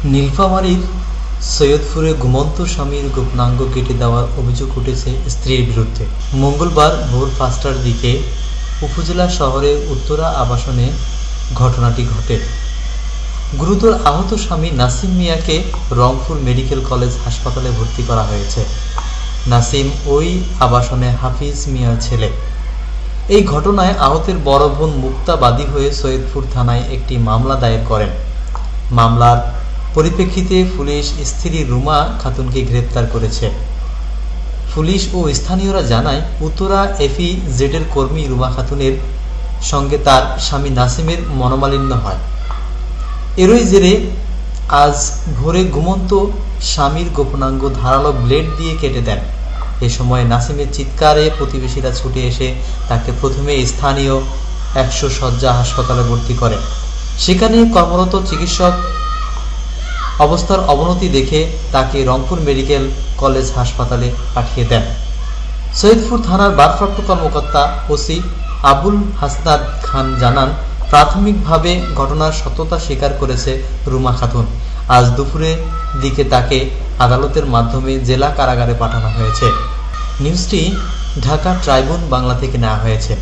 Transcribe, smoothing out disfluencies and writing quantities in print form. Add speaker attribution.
Speaker 1: নীলফামারীর সৈয়দপুরে ঘুমন্ত স্বামীর গোপনাঙ্গ কেটে দেওয়ার অভিযোগ উঠেছে স্ত্রীর বিরুদ্ধে। মঙ্গলবার ভোর ৫টার দিকে উপজেলা শহরের উত্তরা আবাসনে ঘটনাটি ঘটে। গুরুতর আহত স্বামী নাসিম মিয়াকে রংপুর মেডিকেল কলেজ হাসপাতালে ভর্তি করা হয়েছে। নাসিম ওই আবাসনে হাফিজ মিয়ার ছেলে। এই ঘটনায় আহতের বড় বোন মুক্তা বাদী হয়ে সৈয়দপুর থানায় একটি মামলা দায়ের করেন। মামলার পরিপ্রেক্ষিতে পুলিশ স্ত্রী রুমা খাতুনকে গ্রেপ্তার করেছে। পুলিশ ও স্থানীয়রা জানায়, উত্তরা এফইজেডের কর্মী রুমা খাতুনের সঙ্গে তার স্বামী নাসিমের মনোমালিন্য হয়। এরই জেরে আজ ভোরে ঘুমন্ত স্বামীর গোপনাঙ্গ ধারালো ব্লেড দিয়ে কেটে দেন। এ সময় নাসিমের চিৎকারে প্রতিবেশীরা ছুটে এসে তাকে প্রথমে স্থানীয় ১০০ শয্যা হাসপাতালে ভর্তি করে। সেখানে কর্মরত চিকিৎসক অবস্থার অবনতি দেখে তাকে রংপুর মেডিকেল কলেজ হাসপাতালে পাঠিয়ে দেন। সৈয়দপুর থানার ভারপ্রাপ্ত কর্মকর্তা ওসি আবুল হাসনাত খান জানান, প্রাথমিকভাবে ঘটনার সত্যতা স্বীকার করেছে রুমা খাতুন। আজ দুপুরের দিকে তাকে আদালতের মাধ্যমে জেলা কারাগারে পাঠানো হয়েছে। নিউজটি ঢাকা ট্রাইবুন বাংলা থেকে নেওয়া হয়েছে।